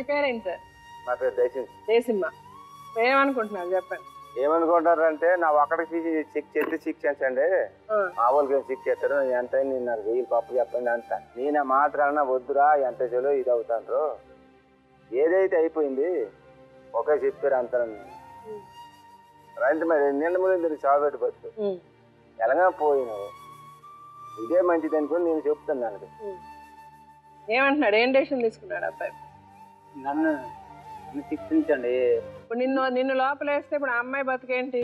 పేరేంటి సార్? నా పేరు దేశిమ్మ. ఏమనుకుంటున్నారు చెప్పండి. ఏమనుకుంటారంటే నా ఒక్కడికి చెక్ చేయండి, మామూలుగా చెక్ చేస్తారు. ఎంత నేను నాకు 1000 పప్పు చెప్పండి అంత. నేను మాత్రాన వద్దురా ఎంత చెలో ఇది అవుతాను. ఏదైతే అయిపోయింది ఒకే చెప్పారు అంత. రైతు మరి నిన్న ముందు చావబెట్టి బతుకు తెలంగాణ పోయినావు, ఇదే మంచిది అనుకుని నేను చెప్తున్నాను. ఏమంటున్నాడు? ఏం డెసిషన్ తీసుకున్నాడు అబ్బాయి? నన్ను శిక్షించండి. ఇప్పుడు నిన్ను లోపలేస్తే ఇప్పుడు ఆ అమ్మాయి బతుకేంటి?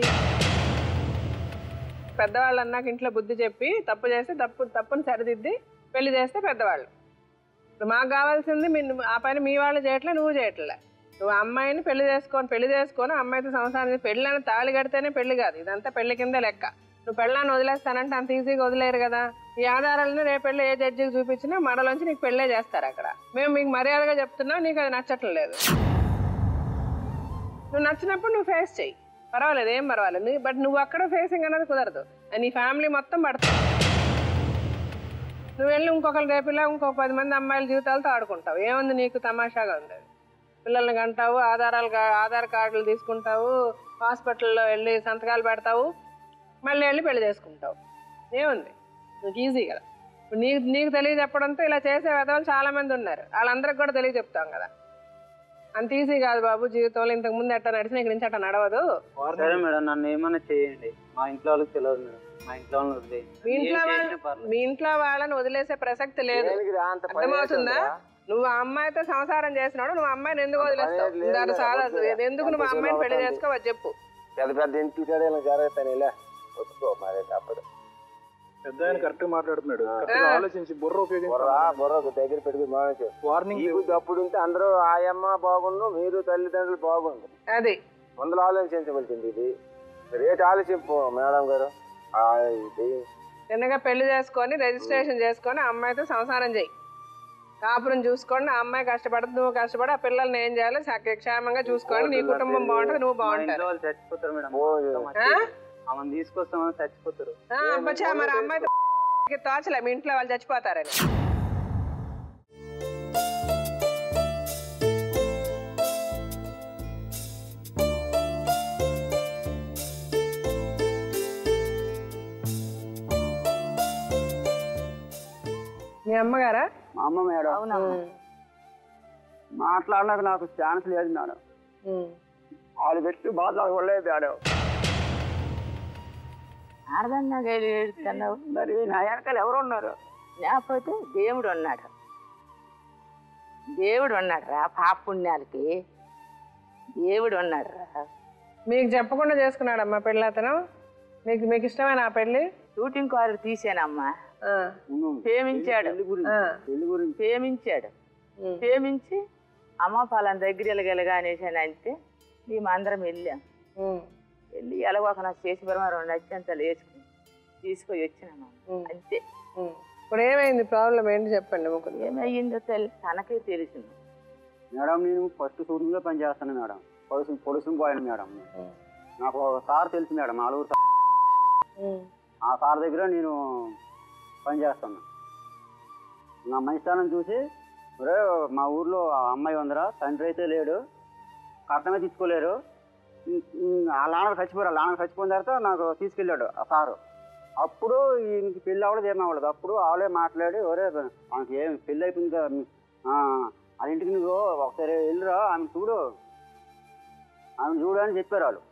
పెద్దవాళ్ళు అన్నాక ఇంట్లో బుద్ధి చెప్పి తప్పు చేస్తే తప్పుని సరిదిద్ది పెళ్లి చేస్తే పెద్దవాళ్ళు. ఇప్పుడు మాకు కావాల్సింది ఆ పని మీ వాళ్ళు చేయట్లే, నువ్వు చేయట్లే. నువ్వు అమ్మాయిని పెళ్లి చేసుకొని అమ్మాయితో సంసారం పెళ్ళని తాళి కడితేనే పెళ్లి కాదు, ఇదంతా పెళ్లి కింద లెక్క. నువ్వు పెళ్ళాన్ని వదిలేస్తానంటే అంత ఈజీగా వదిలేరు కదా. ఈ ఆధారాలను రేపెళ్ళి ఏ జడ్జికి చూపించినా మడలోంచి నీకు పెళ్ళే చేస్తారు అక్కడ. మేము మీకు మర్యాదగా చెప్తున్నావు, నీకు అది నచ్చటం లేదు. నువ్వు నచ్చినప్పుడు నువ్వు ఫేస్ చెయ్యి, పర్వాలేదు, ఏం పర్వాలేదు. బట్ నువ్వు అక్కడ ఫేసింగ్ అనేది కుదరదు, నీ ఫ్యామిలీ మొత్తం పడుతుంది. నువ్వు వెళ్ళి ఇంకొకరు రేపిలా ఇంకొక 10 మంది అమ్మాయిల జీవితాలతో ఆడుకుంటావు. ఏముంది నీకు? తమాషాగా ఉంది. పిల్లల్ని కంటావు, ఆధార్ కార్డులు తీసుకుంటావు, హాస్పిటల్లో వెళ్ళి సంతకాలు పెడతావు, మళ్ళీ వెళ్ళి పెళ్లి చేసుకుంటావు. ఏముంది? నీకు ఈజీ కదా. ఇప్పుడు నీకు తెలియజెప్పడంతో ఇలా చేసే విధవాళ్ళు చాలా మంది ఉన్నారు, వాళ్ళందరికి కూడా తెలియజెప్తాం కదా. అంత ఈజీ కాదు బాబు జీవితంలో. ఇంతకు ముందు ఎట్లా నడిచిన ఇక్కడ నుంచి అట్లా నడవదు. సరే మేడం, నన్ను ఏమన్నా చేయండి, మా ఇంట్లో వాళ్ళకి తెలియదు మేడం. మా ఇంట్లో మీ ఇంట్లో వాళ్ళని వదిలేసే ప్రసక్తి లేదు, అర్థమవుతుందా? నువ్వు ఆ అమ్మాయితో సంసారం చేసినాడు, నువ్వు అమ్మాయిని ఎందుకు వదిలేస్తావు? ఎందుకు నువ్వు అమ్మాయిని పెళ్లి చేసుకోవచ్చు చెప్పు. పెద్ద పెద్ద ఇంటి జరుగుతాను ఒప్పుకో, మరే తప్పదు. పెద్ద ఆయన కరెక్ట్ మాట్లాడుతున్నాడు. ఆలోచించి బుర్ర దగ్గర పెట్టుకుని వార్నింగ్ అప్పుడు ఉంటే అందరూ ఆయమ్మ బాగుండు, మీరు తల్లిదండ్రులు బాగుండు, అది ముందు ఆలోచించవలసింది. ఇది రేటు ఆలోచింపు మేడం గారు. చిన్నగా పెళ్లి చేసుకొని రిజిస్ట్రేషన్ చేసుకొని అమ్మాయితో సంసారం చెయ్యి, కాపురం చూసుకోండి. ఆ అమ్మాయి కష్టపడుతుంది, నువ్వు కష్టపడి ఆ పిల్లల్ని ఏం చేయాలి క్షేమంగా చూసుకోండి. నీ కుటుంబం బాగుంటుంది, నువ్వు బాగుంటావు. చచ్చిపోతారు మేడం, ఆమెను తీసుకొస్తామని చచ్చిపోతారు. మరి అమ్మాయితో తోచలే మీ ఇంట్లో వాళ్ళు చచ్చిపోతారని. మీ అమ్మగారా? మా అమ్మ మేడం. మాట్లాడడానికి నాకు ఛాన్స్ లేదు మేడం. వాళ్ళు పెట్టి బాధపడలేదు మేడం. అర్థంగా ఏడుస్తున్నావు. మరి నా వెనకాల ఎవరు ఉన్నారు? లేకపోతే దేవుడు ఉన్నాడు. దేవుడు ఉన్నాడు రా, పాప పుణ్యాలకి దేవుడు ఉన్నాడు రా. మీకు చెప్పకుండా చేసుకున్నాడమ్మా పెళ్ళి అతను? మీకు ఇష్టమైన ఆ పెళ్ళి? షూటింగ్ కారు తీసానమ్మా. ప్రేమించాడు, ప్రేమించి అమ్మ పాలన దగ్గర వెళ్ళగలగా అనేసి అంటే మేమందరం వెళ్ళాం. వెళ్ళి ఎలాగోక నాకు చేసి బరమారు నచ్చంతలు వేసుకుని తీసుకొని వచ్చినాను అంతే. ఇప్పుడు ఏమైంది? ప్రాబ్లం ఏంటి చెప్పండి. ఏమయ్యిందో తనకే తెలిసింది మేడం. నేను ఫస్ట్ షూటింగ్ లో పని చేస్తాను మేడం. పొడుసు పోయాను మేడం. నాకు ఒక సార్ తెలుసు మేడం, ఆలూరు. ఆ సార్ దగ్గర నేను పని చేస్తాను. నా మంచితనం చూసి మా ఊర్లో అమ్మాయి ఉందరా, తండ్రి అయితే లేడు, కట్నమే తీసుకోలేరు. వాళ్ళ నాన్నకు చచ్చిపోయారు. వాళ్ళ నాన్నకు చచ్చిపోయిన తర్వాత నాకు తీసుకెళ్ళాడు ఆ సారు. అప్పుడు ఇంక పెళ్ళి అవ్వలేదు, ఏమవ్వలేదు. అప్పుడు వాళ్ళే మాట్లాడి, ఒరే మనకి ఏం పెళ్ళి అయిపోయింది కదా, అది ఇంటికి నువ్వు ఒకసారి వెళ్ళిరా, ఆమె చూడు అని చెప్పారు వాళ్ళు.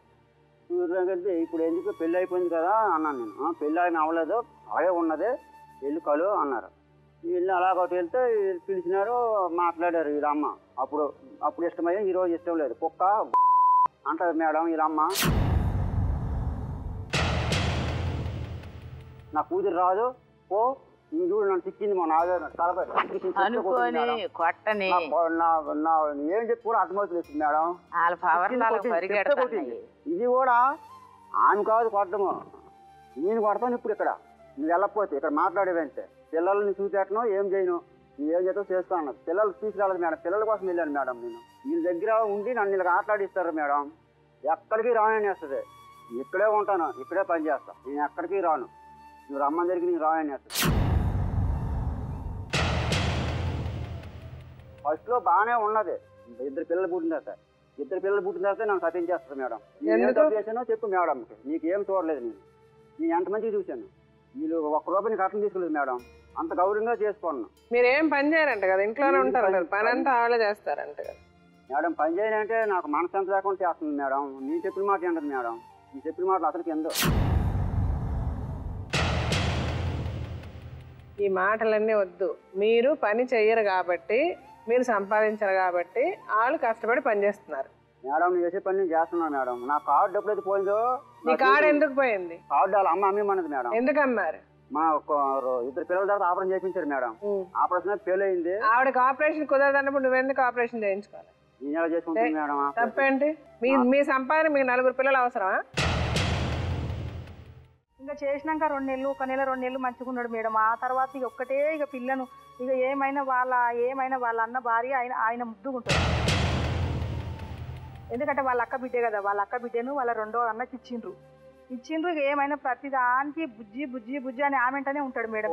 చూడగలిగితే ఇప్పుడు ఎందుకు పెళ్ళి అయిపోయింది కదా అన్నాను నేను. పెళ్ళి ఆయన అవ్వలేదు, అలాగే ఉన్నది, వెళ్ళి కలు అన్నారు. వెళ్ళి అలాగొకటి వెళ్తే పిలిచినారు, మాట్లాడారు వీళ్ళమ్మ. అప్పుడు ఇష్టమయ్యా, ఈరోజు ఇష్టం లేదు. కుక్క అంటారు మేడం వీళ్ళమ్మ. నా కూతురు రాదు, పో చూడు నన్ను తిక్కింది మా నాన్న తలపై ఏం చెప్పి కూడా అర్థమవుతుంది మేడం. ఇది కూడా ఆమె కాదు కొట్టము, నేను కొడతాను ఇప్పుడు. ఇక్కడ నువ్వు వెళ్ళకపోతే ఇక్కడ మాట్లాడేవంటే పిల్లల్ని చూపెట్టను, ఏం చేయను, నువ్వు ఏం చేస్తావు చేస్తా అన్నది. పిల్లలు తీసుకురాలేదు మేడం, పిల్లల కోసం వెళ్ళాను మేడం. నేను వీళ్ళ దగ్గర ఉండి నన్ను ఇలా ఆటలాడిస్తారు మేడం. ఎక్కడికి రాననేస్తుంది. ఇక్కడే ఉంటాను, ఇక్కడే పని చేస్తాను, నేను ఎక్కడికి రాను. నువ్వు రమ్మని దగ్గరికి నేను రాననేస్తుంది. ఫస్ట్లో బాగానే ఉన్నది. 2 పిల్లలు పుట్టిన తర్వాత 2 పిల్లలు పుట్టిన తర్వాత నన్ను తప్పించేస్తారు మేడం. నేను తప్పు చేశానో చెప్పు మేడం. నీకు ఏం చూడలేదు, నేను ఎంత మంచిగా చూశాను. వీళ్ళు 1 రూపాయిని కట్టం తీసుకోలేదు మేడం. అంత గౌరవంగా చేసుకున్నాను. మీరేం పని చేయరంట కదా, ఇంట్లోనే ఉంటారు కదా, పని అంతా ఆవిడ చేస్తారంట కదా మేడం. పని చేయాలంటే నాకు మనసు ఎంత లేకుండా చేస్తుంది మేడం. నేను చెప్పిన మాట ఏంటది మేడం, నేను చెప్పిన మాటలు అసలుకి ఎందో. ఈ మాటలన్నీ వద్దు. మీరు పని చెయ్యరు కాబట్టి, మీరు సంపాదించరు కాబట్టి వాళ్ళు కష్టపడి పని చేస్తున్నారు మేడం. నేను చేసే పని నేను చేస్తున్నాను మేడం. నా కార్డు డబ్బులు అయితే పోయిందో. మీ కార్డు ఎందుకు పోయింది? కార్డు వాళ్ళ అమ్మ అమ్మేమన్నది మేడం. ఎందుకు అమ్మారు? మా 2 పిల్లల తర్వాత ఆపరేషన్ చేయించారు మేడం. ఆపరేషన్ ఫెయిల్ అయింది. ఆవిడకి ఆపరేషన్ కుదరదన్నప్పుడు నువ్వెందుకు ఆపరేషన్ చేయించుకోవాలి? నేను ఎలా చేసుకుంటాను మేడం? తప్పేంటి? మీ సంపాదన మీకు 4 పిల్లలు అవసరమా? ఇంకా చేసినాక 2 నెలలు, 1 నెల 2 నెలలు మంచిగా ఉన్నాడు మేడం. ఆ తర్వాత ఇక పిల్లను ఏమైనా వాళ్ళ అన్న భార్య ఆయన ముద్దుకుంటాడు. ఎందుకంటే వాళ్ళ అక్క బిడ్డే కదా, వాళ్ళ అక్క బిడ్డను వాళ్ళ 2వ అన్నకి ఇచ్చిండ్రు. ఇక ఏమైనా ప్రతి దానికి బుజ్జి అని ఆమెంటనే ఉంటాడు మేడం.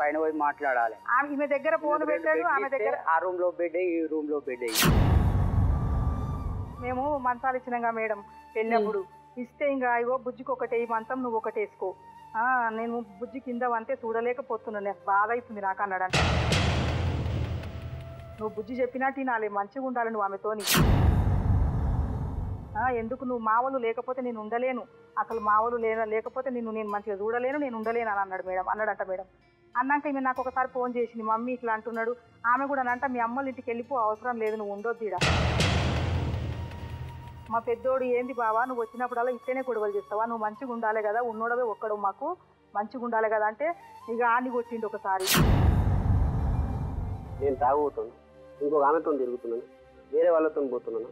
పైన పోయి మాట్లాడాలి. ఈమె దగ్గర ఫోన్ పెట్టాడు, ఆమె దగ్గర ఆ రూమ్ లో బెడ్, ఈ రూమ్ లో బెడ్. మేము మంచాలు ఇచ్చినాగా మేడం పెళ్ళినప్పుడు. ఇస్తే ఇంకా ఇగో బుజ్జికి ఒకటే, ఈ మంచం నువ్వు ఒకటి వేసుకో, నేను బుజ్జి కింద వంతే చూడలేకపోతున్నాను, నాకు బాధ అవుతుంది నాకు అన్నాడంట. నువ్వు బుజ్జి చెప్పినట్టు నాలే, మంచిగా ఉండాలి నువ్వు ఆమెతోని. ఎందుకు నువ్వు మావలు లేకపోతే నేను ఉండలేను, అసలు మావలు లేకపోతే నేను మంచిగా చూడలేను, నేను ఉండలేను అని అన్నాడంట మేడం. అన్నాక ఈమె నాకు ఒకసారి ఫోన్ చేసింది, మమ్మీ ఇట్లా అంటున్నాడు. ఆమె కూడా అనంట, మీ అమ్మల ఇంటికి వెళ్ళిపో, అవసరం లేదు, నువ్వు ఉండొద్దు ఈడ. మా పెద్దోడు ఏంది బావా, నువ్వు వచ్చినప్పుడల్లా ఇట్లనే గొడవలు చేస్తావా, నువ్వు మంచిగా ఉండాలి కదా, ఉన్నోడవే ఒక్కడు మాకు మంచిగా ఉండాలి కదా అంటే ఇక ఆని కొట్టిండు ఒకసారి. నేను తాగుతున్నాను, ఇంకొక ఆమెతో తిరుగుతున్నాను, వేరే వాళ్ళతో పోతున్నాను,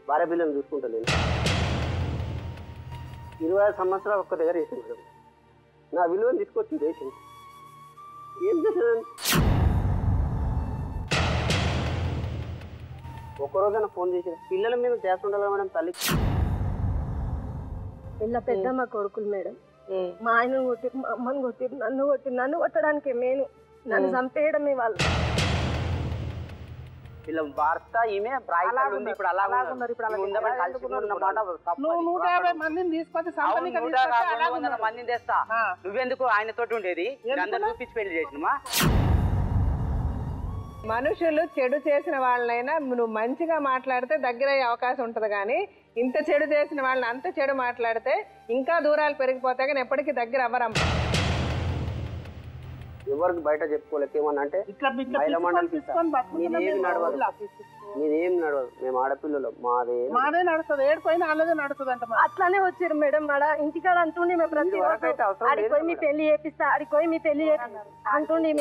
భార్య పిల్లలను చూసుకుంటాను. 25 సంవత్సరాలు ఒక్క దగ్గర వేసింది మేడం. నా విలువను తీసుకొచ్చి వేసింది. ఏం చేశాను? ఒక్కరోజైనా ఫోన్ చేసి పిల్లల మీద చేస్తుండాలి మేడం. తల్లి ఇలా పెద్దమ్మ కొడుకులు మేడం. మా ఆయనను కొట్టి, మా అమ్మని కొట్టి, నన్ను కొట్టడానికి నేను నన్ను చంపేయడమే వాళ్ళు. ఇలా భర్త ఈమె నువ్వు 150 మందిని తీసుకొచ్చి మందిని తెస్తా. నువ్వెందుకు ఆయనతోటి ఉండేది? అందరు చూపించి పెళ్లి చేసినమా? మనుషులు చెడు చేసిన వాళ్ళనైనా నువ్వు మంచిగా మాట్లాడితే దగ్గర అయ్యే అవకాశం ఉంటుంది, కానీ ఇంత చెడు చేసిన వాళ్ళని అంత చెడు మాట్లాడితే ఇంకా దూరాలు పెరిగిపోతాయి, కానీ ఎప్పటికీ దగ్గర అవ్వరమ్మ. ఎవరికి బయట చెప్పుకోలేక ఏమన్నా అంటే మహిళా మండలి మీదేం నడవదు. మేము ఆడపిల్లలు, మాదే నడుస్తుంది, ఏడుపోయినా అలాగే నడుస్తుంది అంట. అట్లానే వచ్చారు మేడం. ఆడ ఇంటికాడ అంటుండే మేము ప్రతి ఆడికి పోయి మీ పెళ్లి చేపిస్తా, ఆడికి పోయి మీ పెళ్లి అంటుండే.